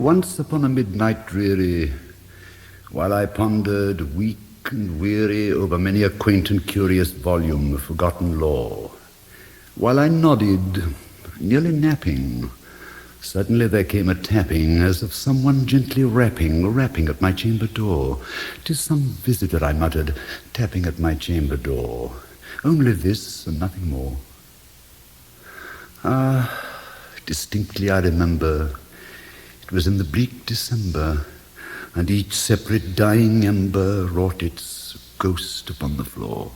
Once upon a midnight dreary, while I pondered, weak and weary, over many a quaint and curious volume of forgotten lore, while I nodded, nearly napping, suddenly there came a tapping, as of someone gently rapping at my chamber door. "'Tis some visitor," I muttered, tapping at my chamber door. Only this and nothing more. Distinctly I remember, it was in the bleak December, and each separate dying ember wrought its ghost upon the floor.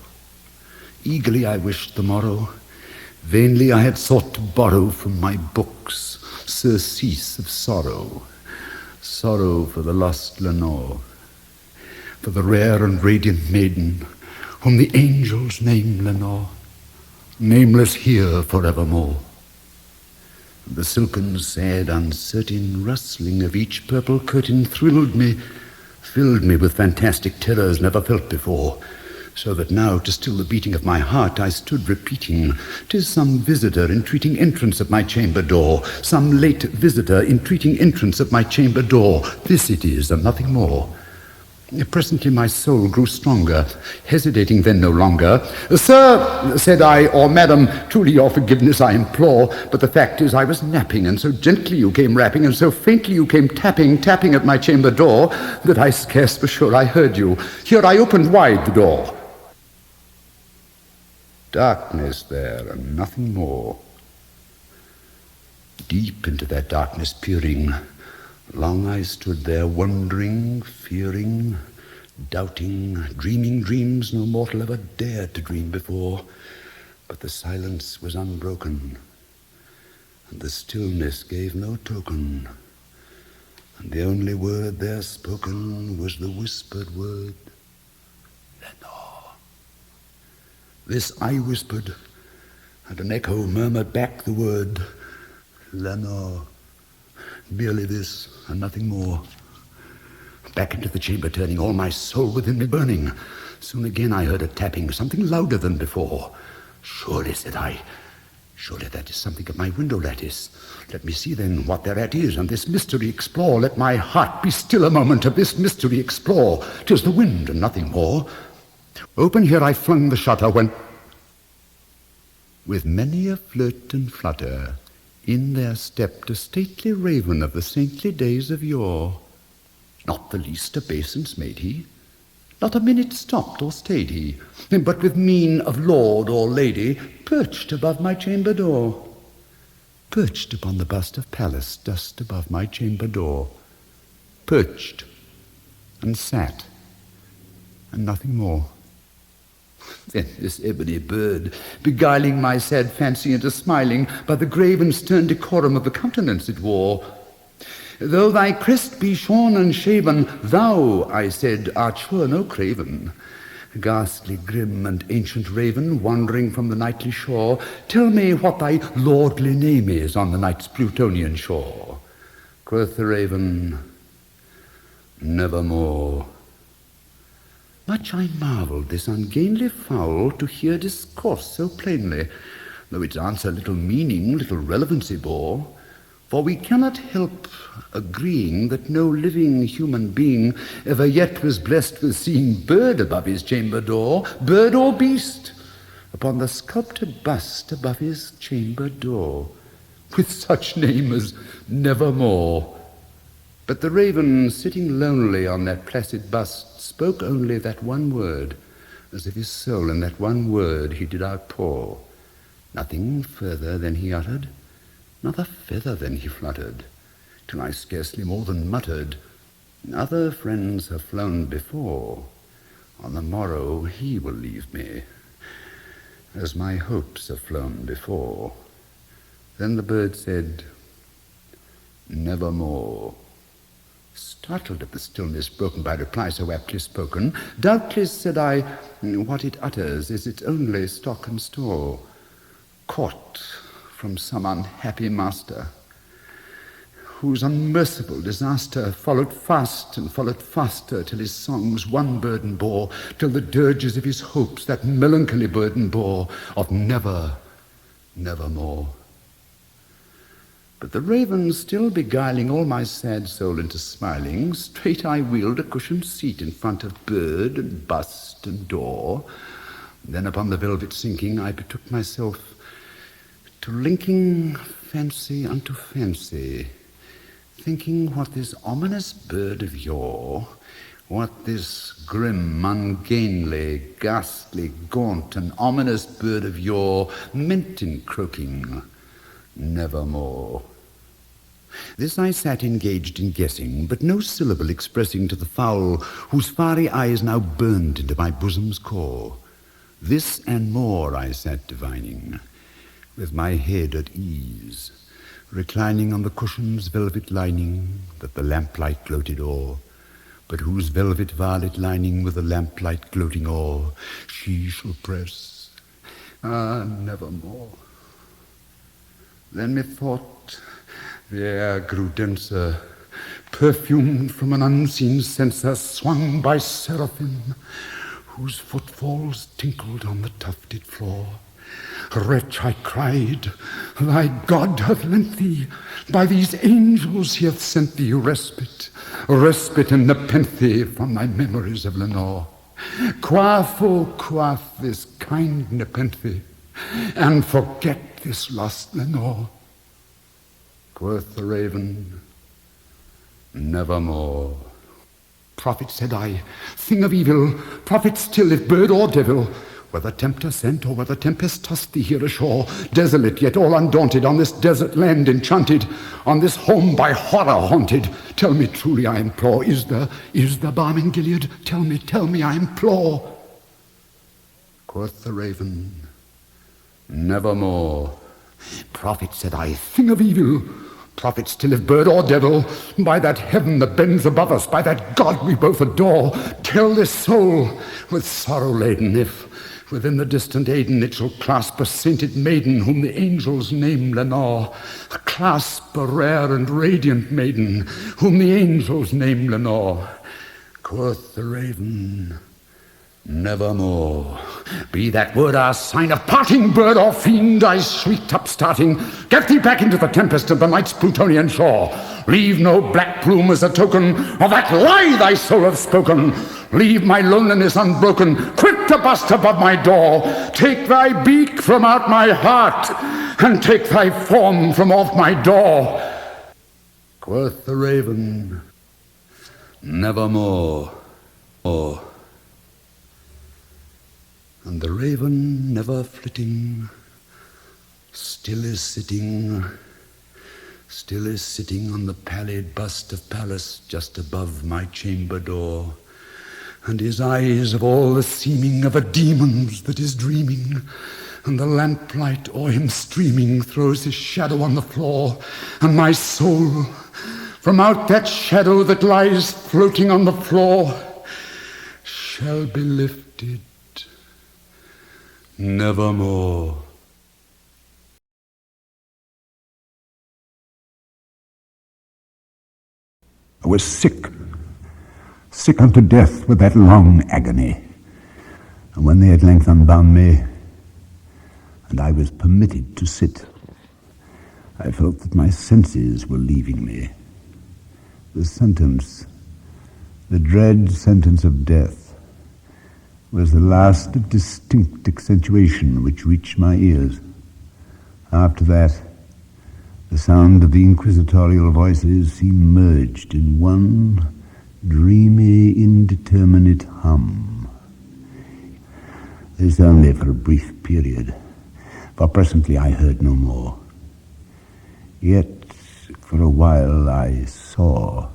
Eagerly I wished the morrow. Vainly I had sought to borrow from my books surcease of sorrow. Sorrow for the lost Lenore, for the rare and radiant maiden whom the angels name Lenore, nameless here forevermore. The silken, sad, uncertain rustling of each purple curtain thrilled me, filled me with fantastic terrors never felt before, so that now, to still the beating of my heart, I stood repeating, "'Tis some visitor entreating entrance at my chamber door, some late visitor entreating entrance at my chamber door. This it is, and nothing more." Presently my soul grew stronger, hesitating then no longer. "Sir," said I, "or madam, truly your forgiveness I implore, but the fact is I was napping, and so gently you came rapping, and so faintly you came tapping at my chamber door, that I scarce was sure I heard you. Here I opened wide the door." Darkness there, and nothing more. Deep into that darkness peering, long I stood there, wondering, fearing, doubting, dreaming dreams no mortal ever dared to dream before. But the silence was unbroken, and the stillness gave no token, and the only word there spoken was the whispered word, "Lenore." This I whispered, and an echo murmured back the word, "Lenore." Merely this, and nothing more. Back into the chamber turning, all my soul within me burning. Soon again I heard a tapping, something louder than before. "Surely," said I, "surely that is something at my window lattice. Let me see then what thereat is, and this mystery explore. Let my heart be still a moment, of this mystery explore. 'Tis the wind and nothing more." Open here I flung the shutter, when with many a flirt and flutter in there stepped a stately raven of the saintly days of yore. Not the least obeisance made he, not a minute stopped or stayed he, but with mien of lord or lady perched above my chamber door. Perched upon the bust of Pallas just above my chamber door. Perched and sat, and nothing more. Then this ebony bird, beguiling my sad fancy into smiling, by the grave and stern decorum of the countenance it wore. "Though thy crest be shorn and shaven, thou," I said, "art sure no craven. Ghastly, grim, and ancient raven, wandering from the nightly shore, tell me what thy lordly name is on the night's Plutonian shore." Quoth the raven, "Nevermore." Much I marvelled this ungainly fowl to hear discourse so plainly, though its answer little meaning, little relevancy bore. For we cannot help agreeing that no living human being ever yet was blessed with seeing bird above his chamber door, bird or beast, upon the sculptured bust above his chamber door, with such name as Nevermore. But the raven, sitting lonely on that placid bust, spoke only that one word, as if his soul in that one word he did outpour. Nothing further than he uttered, not a feather than he fluttered, till I scarcely more than muttered, "Other friends have flown before, on the morrow he will leave me, as my hopes have flown before." Then the bird said, "Nevermore." Startled at the stillness broken by reply so aptly spoken, "Doubtless," said I, "what it utters is its only stock and store, caught from some unhappy master, whose unmerciful disaster followed fast and followed faster, till his songs one burden bore, till the dirges of his hopes that melancholy burden bore, of never, nevermore." But the raven still beguiling all my sad soul into smiling, straight I wheeled a cushioned seat in front of bird and bust and door. Then upon the velvet sinking I betook myself to linking fancy unto fancy, thinking what this ominous bird of yore, what this grim, ungainly, ghastly, gaunt, and ominous bird of yore meant in croaking, nevermore. This I sat engaged in guessing, but no syllable expressing to the fowl whose fiery eyes now burned into my bosom's core. This and more I sat divining, with my head at ease, reclining on the cushion's velvet lining that the lamplight gloated o'er, but whose velvet violet lining with the lamplight gloating o'er she shall press, nevermore. Then methought the air grew denser, perfumed from an unseen censer swung by seraphim, whose footfalls tinkled on the tufted floor. Wretch, I cried, thy God hath lent thee, by these angels he hath sent thee respite, respite and nepenthe from thy memories of Lenore. Quaff, oh quaff this kind nepenthe, and forget this lost Lenore. Quoth the raven, nevermore. Prophet, said I, thing of evil, prophet still, if bird or devil, whether tempter sent or whether tempest tossed thee here ashore, desolate yet all undaunted, on this desert land enchanted, on this home by horror haunted, tell me truly, I implore, is there balm in Gilead? Tell me, I implore. Quoth the raven, nevermore. Prophet, said I, thing of evil, prophet still, if bird or devil, by that heaven that bends above us, by that God we both adore, tell this soul with sorrow laden, if within the distant Aden it shall clasp a sainted maiden whom the angels name Lenore, clasp a rare and radiant maiden whom the angels name Lenore. Quoth the raven, nevermore. Be that word our sign of parting, bird or fiend, I shrieked upstarting. Get thee back into the tempest of the night's Plutonian shore. Leave no black plume as a token of that lie thy soul hath spoken. Leave my loneliness unbroken. Quit to bust above my door. Take thy beak from out my heart, and take thy form from off my door. Quoth the raven, nevermore. And the raven, never flitting, still is sitting on the pallid bust of Pallas just above my chamber door, and his eyes of all the seeming of a demon's that is dreaming, and the lamplight o'er him streaming throws his shadow on the floor, and my soul, from out that shadow that lies floating on the floor, shall be lifted nevermore. I was sick unto death with that long agony. And when they at length unbound me, and I was permitted to sit, I felt that my senses were leaving me. The sentence, the dread sentence of death, was the last of distinct accentuation which reached my ears. After that, the sound of the inquisitorial voices seemed merged in one dreamy, indeterminate hum. This only for a brief period, for presently I heard no more. Yet for a while I saw,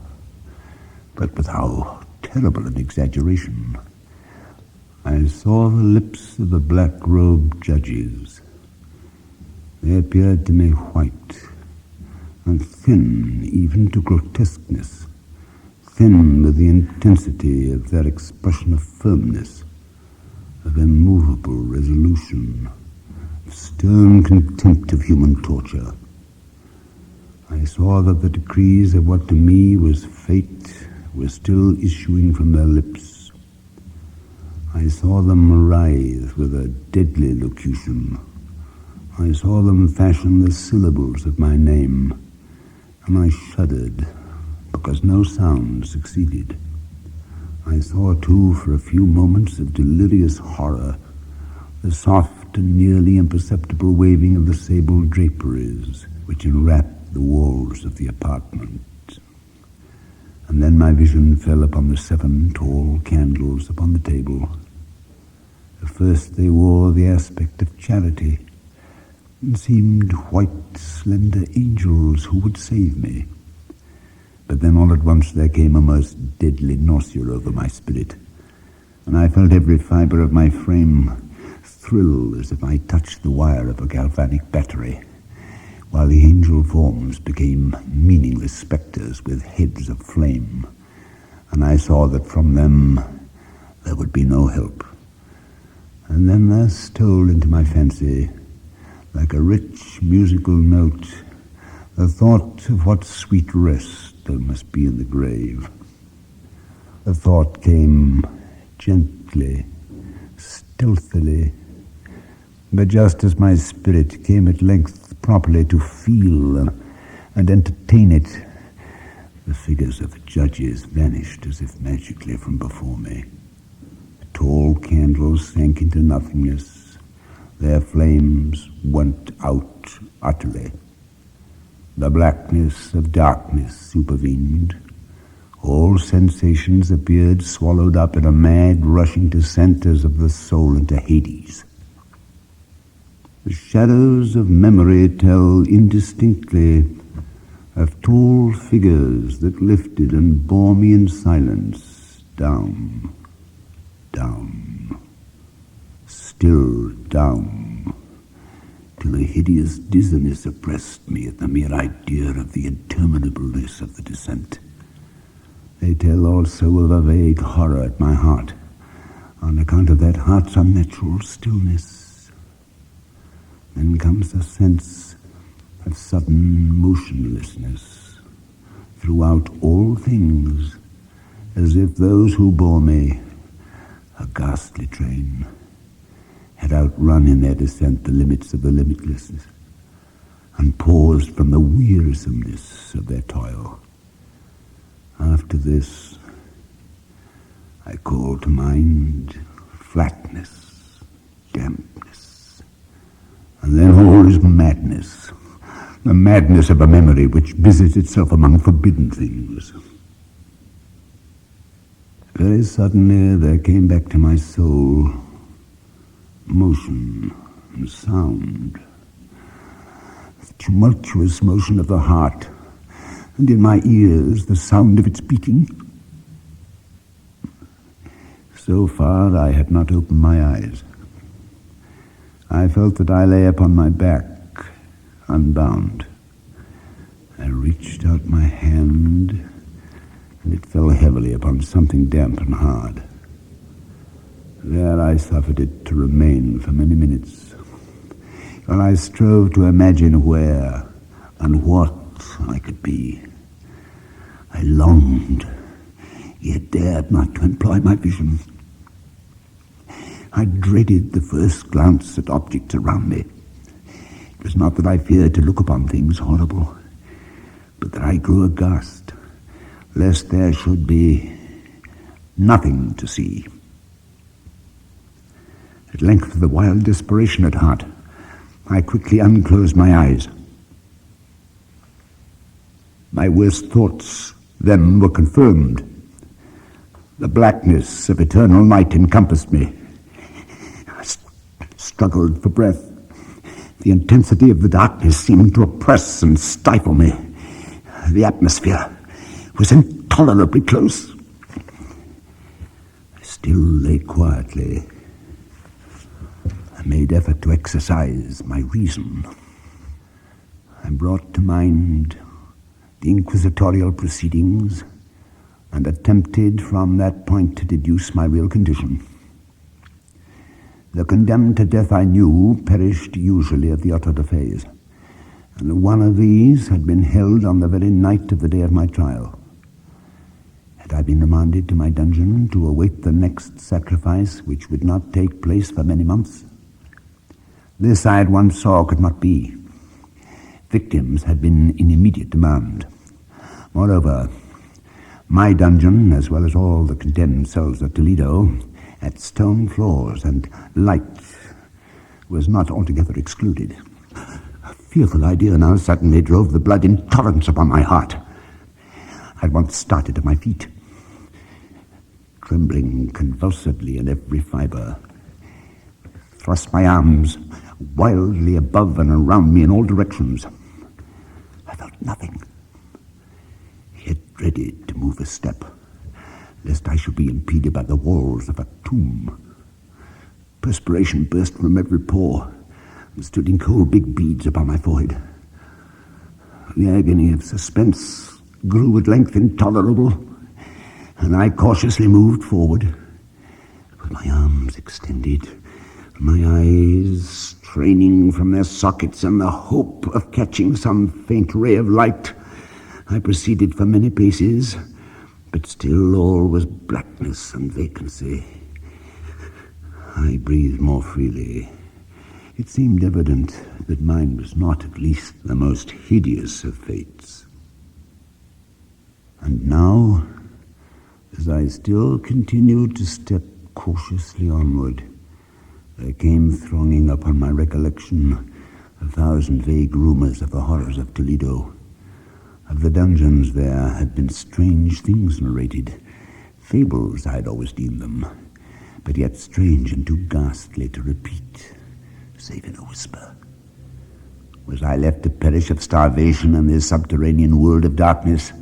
but with how terrible an exaggeration. I saw the lips of the black-robed judges. They appeared to me white and thin, even to grotesqueness, thin with the intensity of their expression of firmness, of immovable resolution, of stern contempt of human torture. I saw that the decrees of what to me was fate were still issuing from their lips. I saw them writhe with a deadly locution. I saw them fashion the syllables of my name, and I shuddered because no sound succeeded. I saw, too, for a few moments of delirious horror, the soft and nearly imperceptible waving of the sable draperies which enwrapped the walls of the apartment. And then my vision fell upon the 7 tall candles upon the table. At first they wore the aspect of charity, and seemed white, slender angels who would save me. But then all at once there came a most deadly nausea over my spirit, and I felt every fibre of my frame thrill as if I touched the wire of a galvanic battery, while the angel forms became meaningless spectres with heads of flame, and I saw that from them there would be no help. And then there stole into my fancy, like a rich musical note, the thought of what sweet rest there must be in the grave. The thought came gently, stealthily, but just as my spirit came at length properly to feel and entertain it, the figures of the judges vanished as if magically from before me. The tall candles sank into nothingness. Their flames went out utterly. The blackness of darkness supervened. All sensations appeared swallowed up in a mad rushing descent as of the soul into Hades. The shadows of memory tell indistinctly of tall figures that lifted and bore me in silence down, down, still down, till a hideous dizziness oppressed me at the mere idea of the interminableness of the descent. They tell also of a vague horror at my heart, on account of that heart's unnatural stillness. Then comes a sense of sudden motionlessness throughout all things, as if those who bore me, a ghastly train, had outrun in their descent the limits of the limitlessness, and paused from the wearisomeness of their toil. After this, I call to mind flatness, dampness, and then all is madness, the madness of a memory which busies itself among forbidden things. Very suddenly there came back to my soul motion and sound, the tumultuous motion of the heart, and in my ears the sound of its beating. So far I had not opened my eyes. I felt that I lay upon my back, unbound. I reached out my hand, and it fell heavily upon something damp and hard. There I suffered it to remain for many minutes, while I strove to imagine where and what I could be. I longed, yet dared not to employ my vision. I dreaded the first glance at objects around me. It was not that I feared to look upon things horrible, but that I grew aghast, lest there should be nothing to see. At length, with a wild desperation at heart, I quickly unclosed my eyes. My worst thoughts then were confirmed. The blackness of eternal night encompassed me. I struggled for breath. The intensity of the darkness seemed to oppress and stifle me. The atmosphere was intolerably close. I still lay quietly. I made effort to exercise my reason. I brought to mind the inquisitorial proceedings and attempted from that point to deduce my real condition. The condemned to death I knew perished usually at the auto da fe's, and one of these had been held on the very night of the day of my trial. Had I been remanded to my dungeon to await the next sacrifice, which would not take place for many months? This I at once saw could not be. Victims had been in immediate demand, Moreover, my dungeon, as well as all the condemned cells at Toledo, had stone floors, and light was not altogether excluded. A fearful idea now suddenly drove the blood in torrents upon my heart. I at once started to my feet, trembling convulsively in every fibre, thrust my arms wildly above and around me in all directions. I felt nothing, yet dreaded to move a step, lest I should be impeded by the walls of a tomb. Perspiration burst from every pore and stood in cold big beads upon my forehead. The agony of suspense grew at length intolerable, and I cautiously moved forward, with my arms extended, my eyes straining from their sockets in the hope of catching some faint ray of light. I proceeded for many paces, but still all was blackness and vacancy. I breathed more freely. It seemed evident that mine was not, at least, the most hideous of fates. And now, as I still continued to step cautiously onward, there came thronging upon my recollection 1,000 vague rumors of the horrors of Toledo. Of the dungeons there had been strange things narrated, fables I had always deemed them, but yet strange and too ghastly to repeat, save in a whisper. Was I left to perish of starvation in this subterranean world of darkness?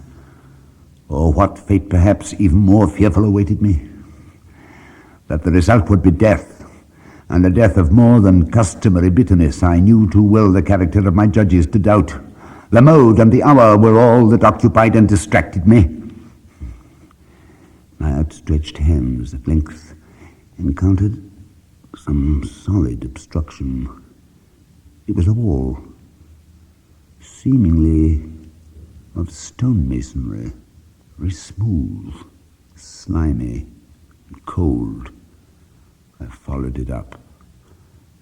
Or what fate perhaps even more fearful awaited me? That the result would be death, and a death of more than customary bitterness, I knew too well the character of my judges to doubt. The mode and the hour were all that occupied and distracted me. My outstretched hands at length encountered some solid obstruction. It was a wall, seemingly of stone masonry, very smooth, slimy, and cold. I followed it up,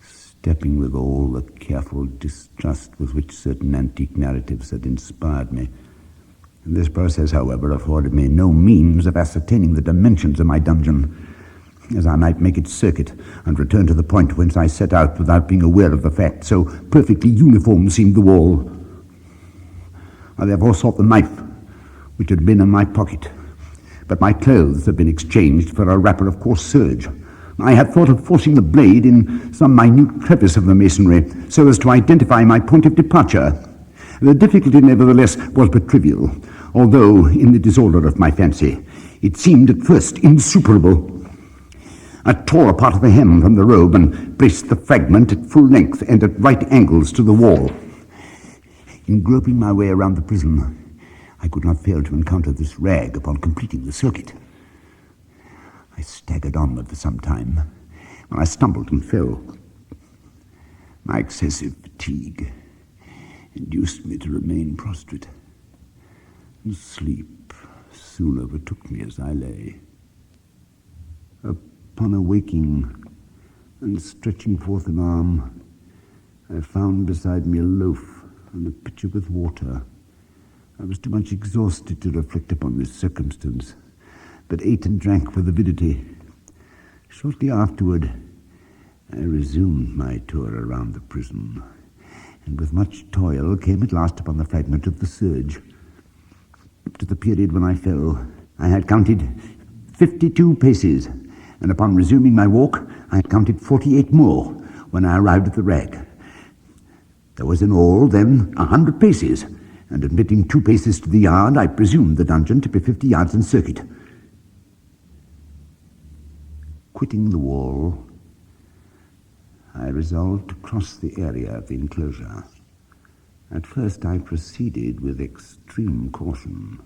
stepping with all the careful distrust with which certain antique narratives had inspired me. This process, however, afforded me no means of ascertaining the dimensions of my dungeon, as I might make its circuit and return to the point whence I set out without being aware of the fact, so perfectly uniform seemed the wall. I therefore sought the knife, which had been in my pocket, but my clothes had been exchanged for a wrapper of coarse serge. I had thought of forcing the blade in some minute crevice of the masonry, so as to identify my point of departure. The difficulty, nevertheless, was but trivial, although, in the disorder of my fancy, it seemed at first insuperable. I tore a part of the hem from the robe and placed the fragment at full length and at right angles to the wall. In groping my way around the prison, I could not fail to encounter this rag upon completing the circuit. I staggered onward for some time, when I stumbled and fell. My excessive fatigue induced me to remain prostrate, and sleep soon overtook me as I lay. Upon awaking and stretching forth an arm, I found beside me a loaf and a pitcher with water. I was too much exhausted to reflect upon this circumstance, but ate and drank with avidity. Shortly afterward, I resumed my tour around the prison, and with much toil came at last upon the fragment of the serge. Up to the period when I fell, I had counted 52 paces, and upon resuming my walk, I had counted 48 more when I arrived at the rag. There was in all, then, 100 paces, and admitting 2 paces to the yard, I presumed the dungeon to be 50 yards in circuit. Quitting the wall, I resolved to cross the area of the enclosure. At first I proceeded with extreme caution,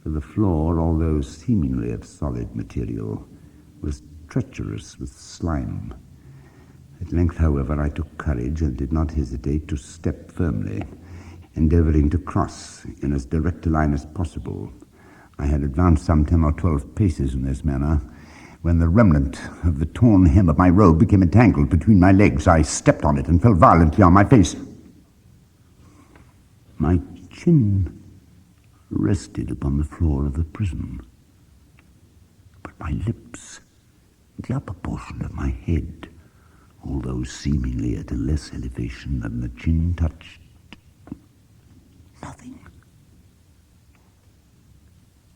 for the floor, although seemingly of solid material, was treacherous with slime. At length, however, I took courage and did not hesitate to step firmly, endeavoring to cross in as direct a line as possible. I had advanced some 10 or 12 paces in this manner, when the remnant of the torn hem of my robe became entangled between my legs. I stepped on it and fell violently on my face. My chin rested upon the floor of the prison. But my lips, the upper portion of my head, although seemingly at a less elevation than the chin, touched nothing.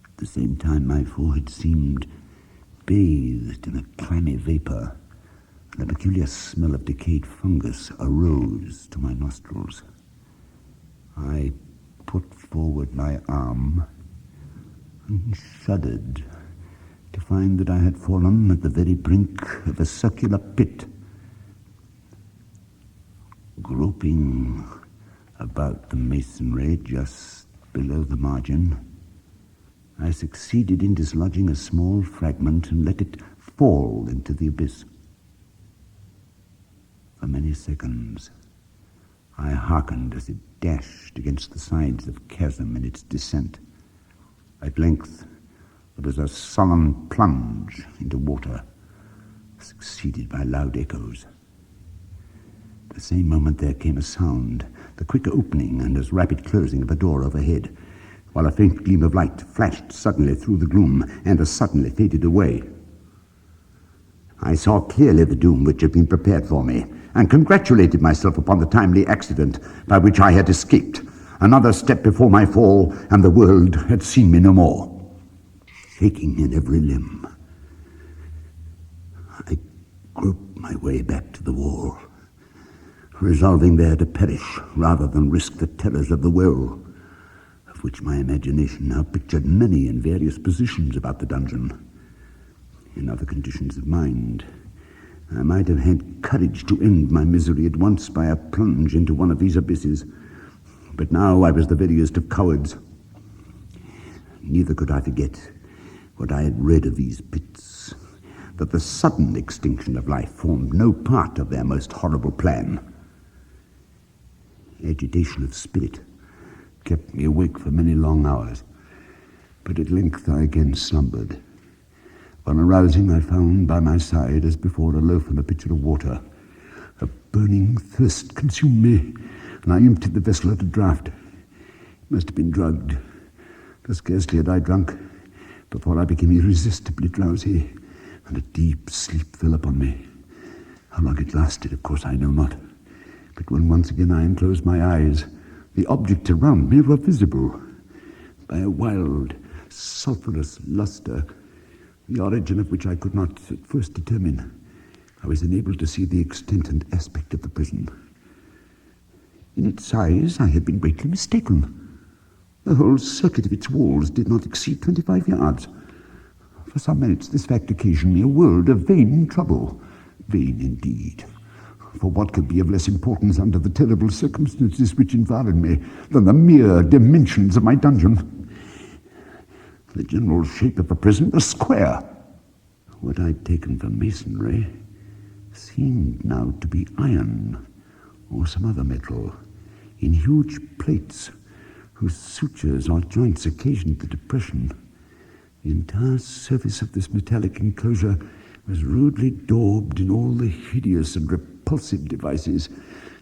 At the same time, my forehead seemed bathed in a clammy vapor, and a peculiar smell of decayed fungus arose to my nostrils. I put forward my arm and shuddered to find that I had fallen at the very brink of a circular pit. Groping about the masonry just below the margin, I succeeded in dislodging a small fragment and let it fall into the abyss. For many seconds, I hearkened as it dashed against the sides of the chasm in its descent. At length, there was a solemn plunge into water, succeeded by loud echoes. At the same moment there came a sound, the quick opening and as rapid closing of a door overhead, while a faint gleam of light flashed suddenly through the gloom and as suddenly faded away. I saw clearly the doom which had been prepared for me, and congratulated myself upon the timely accident by which I had escaped. Another step before my fall, and the world had seen me no more. Shaking in every limb, I groped my way back to the wall, resolving there to perish rather than risk the terrors of the well, of which my imagination now pictured many in various positions about the dungeon. In other conditions of mind, I might have had courage to end my misery at once by a plunge into one of these abysses, but now I was the veriest of cowards. Neither could I forget what I had read of these pits, that the sudden extinction of life formed no part of their most horrible plan. Agitation of spirit kept me awake for many long hours, but at length I again slumbered. On arousing, I found by my side, as before, a loaf and a pitcher of water. A burning thirst consumed me, and I emptied the vessel at a draught. It must have been drugged, for scarcely had I drunk before I became irresistibly drowsy, and a deep sleep fell upon me. How long it lasted, of course, I know not. But when once again I unclosed my eyes, the objects around me were visible. By a wild, sulphurous luster, the origin of which I could not at first determine, I was enabled to see the extent and aspect of the prison. In its size, I had been greatly mistaken. The whole circuit of its walls did not exceed 25 yards. For some minutes, this fact occasioned me a world of vain trouble. Vain indeed. For what could be of less importance under the terrible circumstances which environed me than the mere dimensions of my dungeon? The general shape of the prison was square. What I'd taken for masonry seemed now to be iron or some other metal in huge plates whose sutures or joints occasioned the depression. The entire surface of this metallic enclosure was rudely daubed in all the hideous and repulsive devices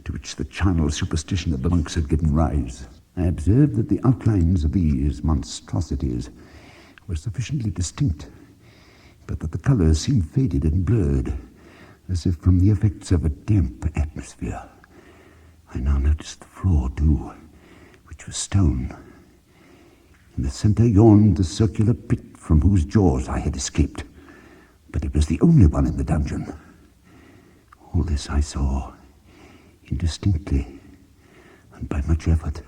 to which the charnel superstition of the monks had given rise. I observed that the outlines of these monstrosities were sufficiently distinct, but that the colours seemed faded and blurred, as if from the effects of a damp atmosphere. I now noticed the floor, too, which was stone. In the centre yawned the circular pit from whose jaws I had escaped, but it was the only one in the dungeon. All this I saw indistinctly and by much effort,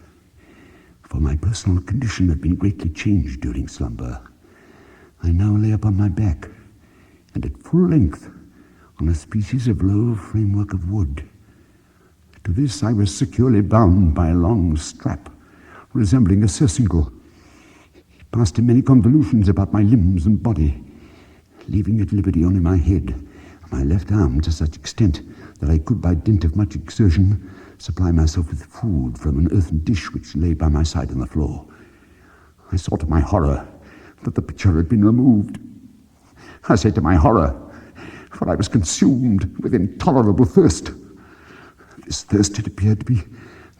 for my personal condition had been greatly changed during slumber. I now lay upon my back, and at full length, on a species of low framework of wood. To this I was securely bound by a long strap, resembling a surcingle. It passed in many convolutions about my limbs and body, leaving at liberty only my head and my left arm to such extent that I could, by dint of much exertion, supply myself with food from an earthen dish which lay by my side on the floor. I saw to my horror that the pitcher had been removed. I say to my horror, for I was consumed with intolerable thirst. This thirst it appeared to be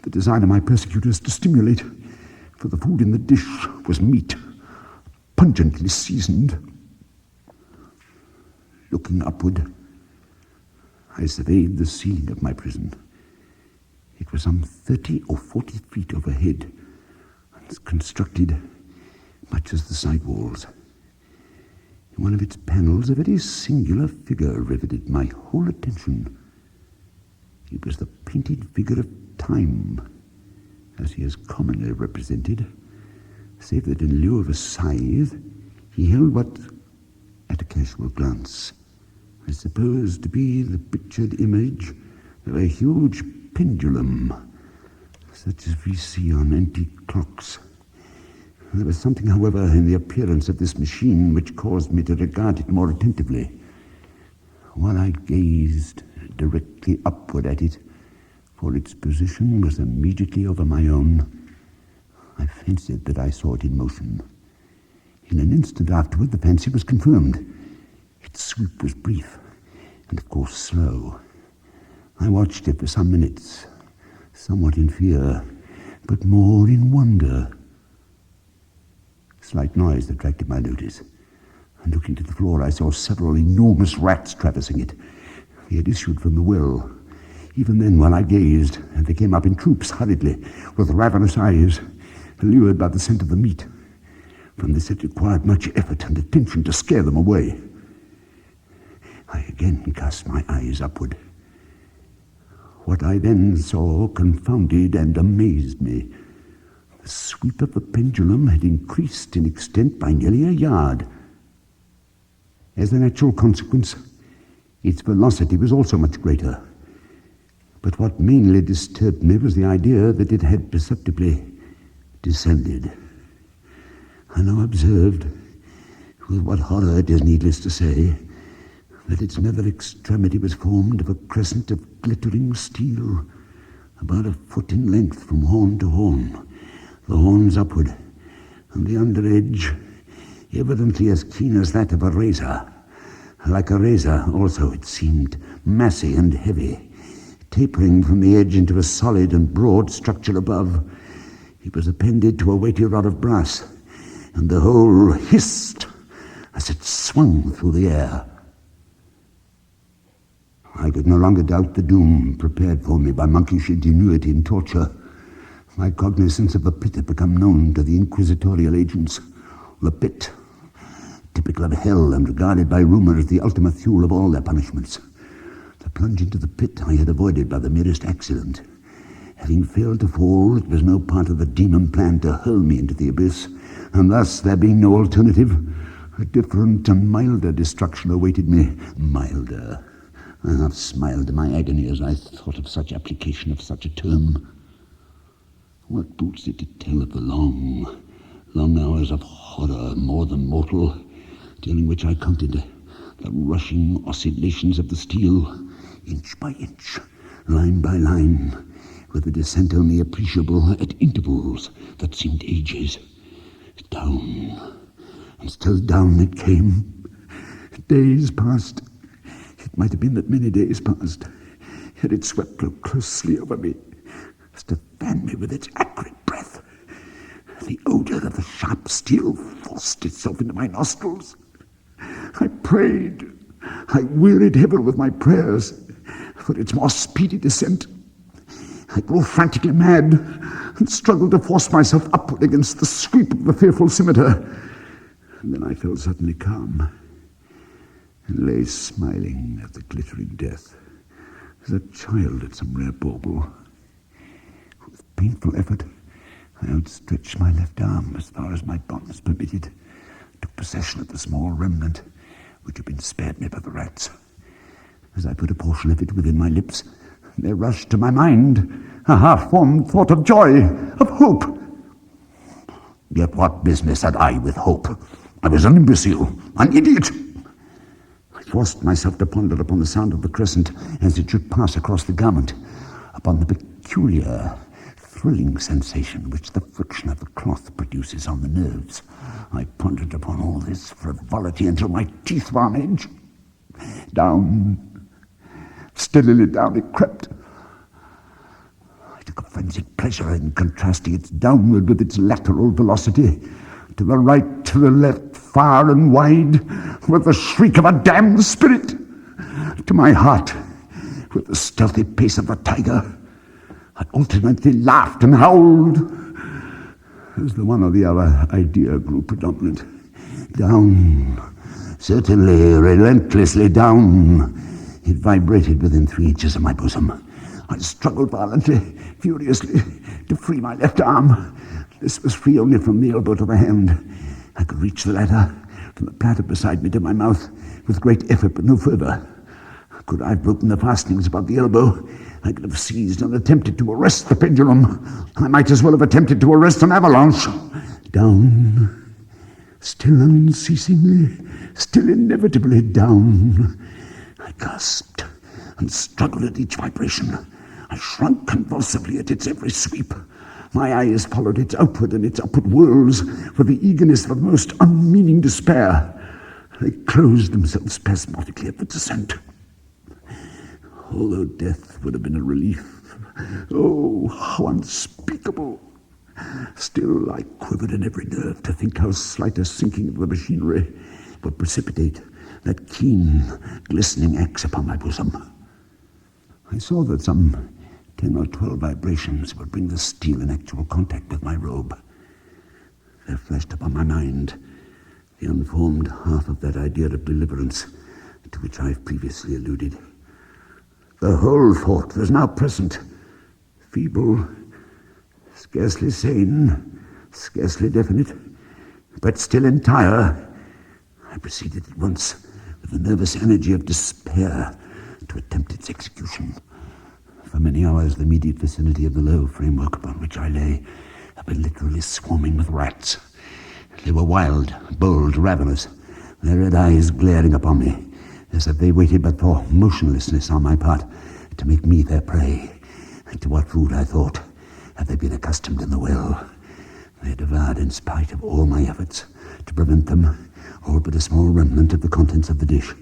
the design of my persecutors to stimulate, for the food in the dish was meat, pungently seasoned. Looking upward, I surveyed the ceiling of my prison. It was some 30 or 40 feet overhead, and constructed much as the side walls. In one of its panels, a very singular figure riveted my whole attention. It was the painted figure of Time, as he is commonly represented, save that in lieu of a scythe, he held what, at a casual glance, I supposed to be the pictured image of a huge pendulum, such as we see on antique clocks. There was something, however, in the appearance of this machine which caused me to regard it more attentively. While I gazed directly upward at it, for its position was immediately over my own, I fancied that I saw it in motion. In an instant afterward, the fancy was confirmed. Its sweep was brief, and of course slow. I watched it for some minutes, somewhat in fear, but more in wonder. A slight noise attracted my notice, and looking to the floor, I saw several enormous rats traversing it. They had issued from the well. Even then, while I gazed, they came up in troops hurriedly, with ravenous eyes, allured by the scent of the meat. From this it required much effort and attention to scare them away. I again cast my eyes upward. What I then saw confounded and amazed me. The sweep of the pendulum had increased in extent by nearly a yard. As a natural consequence, its velocity was also much greater. But what mainly disturbed me was the idea that it had perceptibly descended. I now observed, with what horror it is needless to say, that its nether extremity was formed of a crescent of glittering steel, about a foot in length from horn to horn, the horns upward, and the under edge evidently as keen as that of a razor. Like a razor, also, it seemed massy and heavy, tapering from the edge into a solid and broad structure above. It was appended to a weighty rod of brass, and the whole hissed as it swung through the air. I could no longer doubt the doom prepared for me by monkish ingenuity in torture. My cognizance of the pit had become known to the inquisitorial agents. The pit, typical of hell and regarded by rumor as the ultimate fuel of all their punishments. The plunge into the pit I had avoided by the merest accident. Having failed to fall, it was no part of the demon plan to hurl me into the abyss, and thus, there being no alternative, a different and milder destruction awaited me. Milder. I half smiled in my agony as I thought of such application of such a term. What boots it to tell of the long hours of horror more than mortal, during which I counted the rushing oscillations of the steel, inch by inch, line by line, with the descent only appreciable at intervals that seemed ages. Down, and still down it came. Days passed. It might have been that many days passed, yet it swept so closely over me as to fan me with its acrid breath. The odor of the sharp steel forced itself into my nostrils. I prayed. I wearied heaven with my prayers for its more speedy descent. I grew frantically mad and struggled to force myself upward against the sweep of the fearful scimitar. And then I felt suddenly calm and lay smiling at the glittering death as a child at some rare bauble. With painful effort, I outstretched my left arm as far as my bonds permitted, took possession of the small remnant which had been spared me by the rats. As I put a portion of it within my lips, there rushed to my mind a half-formed thought of joy, of hope. Yet what business had I with hope? I was an imbecile, an idiot. I forced myself to ponder upon the sound of the crescent as it should pass across the garment, upon the peculiar, thrilling sensation which the friction of the cloth produces on the nerves. I pondered upon all this frivolity until my teeth were on edge. Down, steadily down it crept. I took a frenzied pleasure in contrasting its downward with its lateral velocity, to the right, to the left, far and wide, with the shriek of a damned spirit, to my heart, with the stealthy pace of a tiger. I alternately laughed and howled, as the one or the other idea grew predominant. Down, certainly, relentlessly down. It vibrated within 3 inches of my bosom. I struggled violently, furiously, to free my left arm. This was free only from the elbow to the hand. I could reach the latter, from the platter beside me to my mouth, with great effort, but no further. Could I have broken the fastenings above the elbow, I could have seized and attempted to arrest the pendulum. I might as well have attempted to arrest an avalanche. Down, still unceasingly, still inevitably down. I gasped and struggled at each vibration. I shrunk convulsively at its every sweep. My eyes followed its outward and its upward whirls with the eagerness of the most unmeaning despair. They closed themselves spasmodically at the descent. Although death would have been a relief, oh, how unspeakable! Still, I quivered in every nerve to think how slight a sinking of the machinery would precipitate that keen, glistening axe upon my bosom. I saw that some 10 or 12 vibrations would bring the steel in actual contact with my robe. There flashed upon my mind the unformed half of that idea of deliverance to which I have previously alluded. The whole thought was now present, feeble, scarcely sane, scarcely definite, but still entire. I proceeded at once with the nervous energy of despair to attempt its execution. For many hours, the immediate vicinity of the low framework upon which I lay had been literally swarming with rats. They were wild, bold, ravenous, their red eyes glaring upon me, as if they waited but for motionlessness on my part to make me their prey. And to what food, I thought, had they been accustomed in the well? They devoured in spite of all my efforts to prevent them, all but a small remnant of the contents of the dish.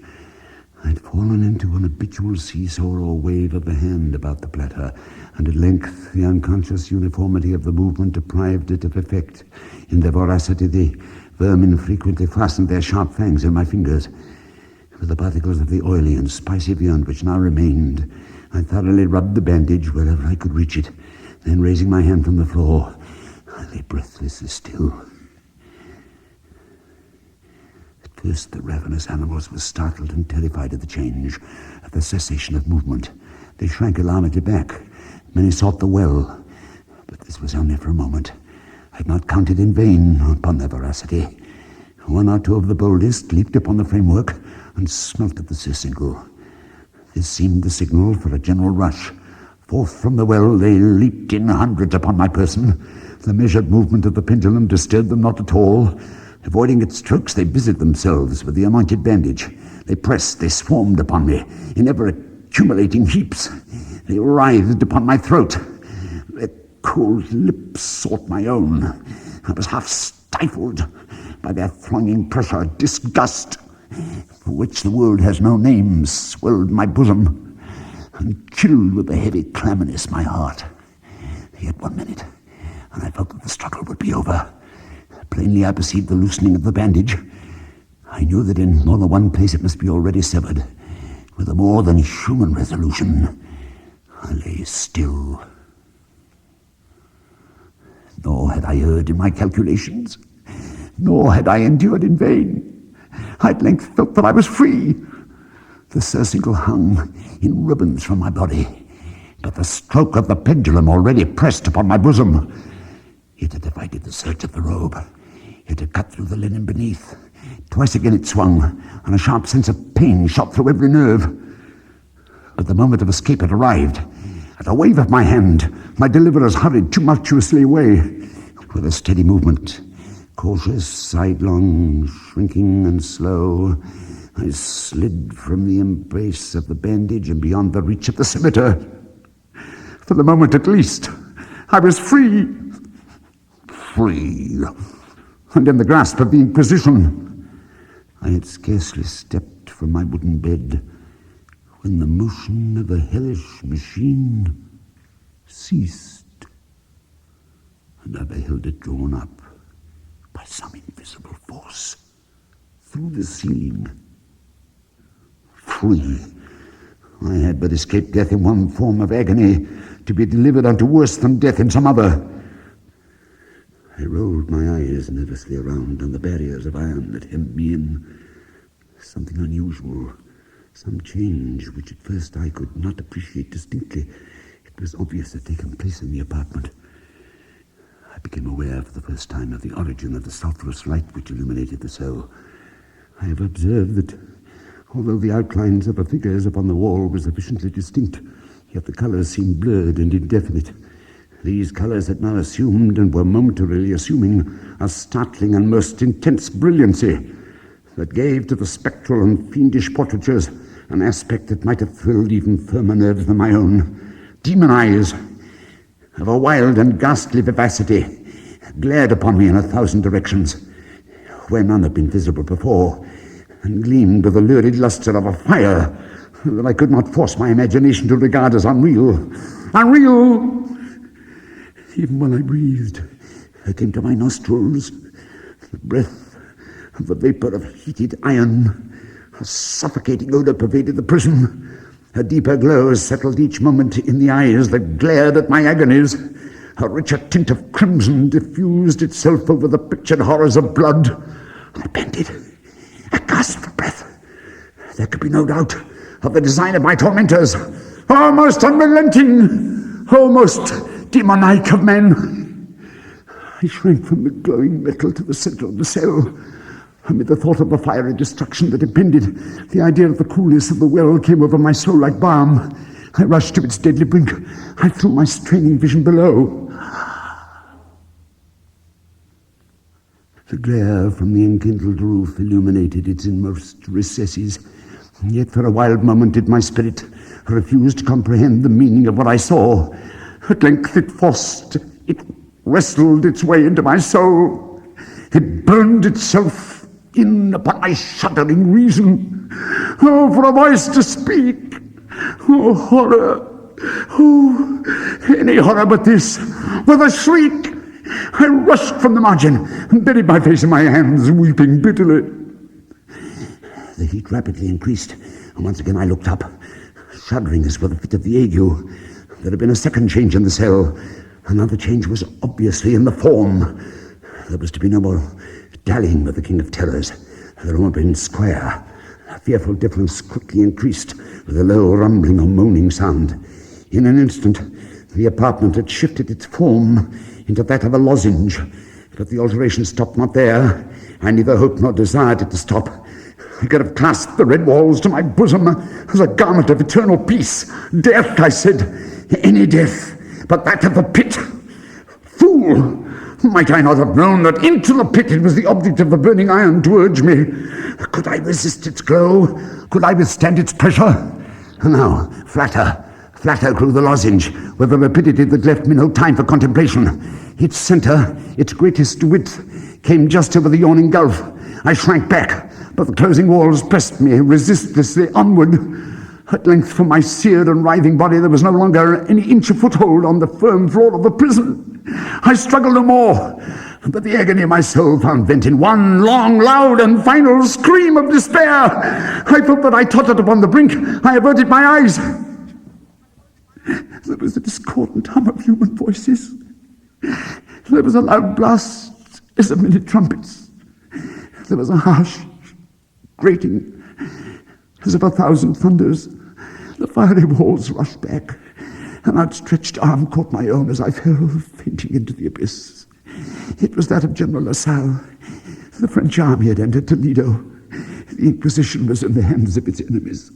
I had fallen into an habitual seesaw or wave of the hand about the platter, and at length the unconscious uniformity of the movement deprived it of effect. In their voracity, the vermin frequently fastened their sharp fangs in my fingers. With the particles of the oily and spicy viand which now remained, I thoroughly rubbed the bandage wherever I could reach it. Then, raising my hand from the floor, I lay breathlessly still. At first, the ravenous animals were startled and terrified at the change, at the cessation of movement. They shrank alarmedly back. Many sought the well, but this was only for a moment. I had not counted in vain upon their voracity. One or two of the boldest leaped upon the framework and smelt at the surcingle. This seemed the signal for a general rush. Forth from the well they leaped in hundreds upon my person. The measured movement of the pendulum disturbed them not at all. Avoiding its strokes, they busied themselves with the anointed bandage. They pressed, they swarmed upon me in ever-accumulating heaps. They writhed upon my throat. Their cold lips sought my own. I was half stifled by their thronging pressure. Disgust, for which the world has no name, swelled my bosom, and chilled with a heavy clamminess my heart. Yet 1 minute, and I felt that the struggle would be over. Plainly I perceived the loosening of the bandage. I knew that in more than one place it must be already severed. With a more than human resolution, I lay still. Nor had I erred in my calculations, nor had I endured in vain. I at length felt that I was free. The surcingle hung in ribbons from my body, but the stroke of the pendulum already pressed upon my bosom. It had divided the serge of the robe. It had cut through the linen beneath. Twice again it swung, and a sharp sense of pain shot through every nerve. But the moment of escape had arrived. At a wave of my hand, my deliverers hurried tumultuously away. With a steady movement, cautious, sidelong, shrinking and slow, I slid from the embrace of the bandage and beyond the reach of the scimitar. For the moment at least, I was free. Free. And in the grasp of the Inquisition. I had scarcely stepped from my wooden bed when the motion of the hellish machine ceased. and I beheld it drawn up by some invisible force through the ceiling. Free, I had but escaped death in one form of agony, to be delivered unto worse than death in some other. I rolled my eyes nervously around on the barriers of iron that hemmed me in. Something unusual, some change which at first I could not appreciate distinctly. It was obvious had taken place in the apartment. I became aware for the first time of the origin of the sulphurous light which illuminated the cell. I have observed that, although the outlines of the figures upon the wall were sufficiently distinct, yet the colours seemed blurred and indefinite. These colours had now assumed, and were momentarily assuming, a startling and most intense brilliancy that gave to the spectral and fiendish portraitures an aspect that might have thrilled even firmer nerves than my own. Demon eyes of a wild and ghastly vivacity glared upon me in 1,000 directions, where none had been visible before, and gleamed with the lurid lustre of a fire that I could not force my imagination to regard as unreal. Unreal! Even when I breathed, there came to my nostrils the breath of the vapor of heated iron. A suffocating odor pervaded the prison. A deeper glow settled each moment in the eyes that glared at my agonies. A richer tint of crimson diffused itself over the pictured horrors of blood. I panted. I gasped for breath. There could be no doubt of the design of my tormentors. Almost unrelenting, almost demoniac of men. I shrank from the glowing metal to the center of the cell. Amid the thought of the fiery destruction that impended, the idea of the coolness of the well came over my soul like balm. I rushed to its deadly brink. I threw my straining vision below. The glare from the enkindled roof illuminated its inmost recesses. Yet for a wild moment did my spirit refuse to comprehend the meaning of what I saw. At length it wrestled its way into my soul. It burned itself in upon my shuddering reason. Oh, for a voice to speak! Oh, horror! Oh, any horror but this! With a shriek, I rushed from the margin and buried my face in my hands, weeping bitterly. The heat rapidly increased, and once again I looked up, shuddering as with a fit of the ague. There had been a second change in the cell. Another change was obviously in the form. There was to be no more dallying with the King of Terrors. The room had been square. A fearful difference quickly increased with a low rumbling or moaning sound. In an instant, the apartment had shifted its form into that of a lozenge. But the alteration stopped not there. I neither hoped nor desired it to stop. I could have clasped the red walls to my bosom as a garment of eternal peace. Death, I said, any death, but that of the pit. Fool! Might I not have known that into the pit it was the object of the burning iron to urge me? Could I resist its glow? Could I withstand its pressure? And now, flatter grew the lozenge, with a rapidity that left me no time for contemplation. Its center, its greatest width, came just over the yawning gulf. I shrank back, but the closing walls pressed me resistlessly onward. At length, from my seared and writhing body, there was no longer any inch of foothold on the firm floor of the prison. I struggled no more, but the agony of my soul found vent in one long, loud, and final scream of despair. I felt that I tottered upon the brink. I averted my eyes. There was a discordant hum of human voices. There was a loud blast as of many trumpets. There was a harsh grating as of 1,000 thunders. The fiery walls rushed back. An outstretched arm caught my own as I fell fainting into the abyss. It was that of General Lassalle. The French army had entered Toledo. The Inquisition was in the hands of its enemies.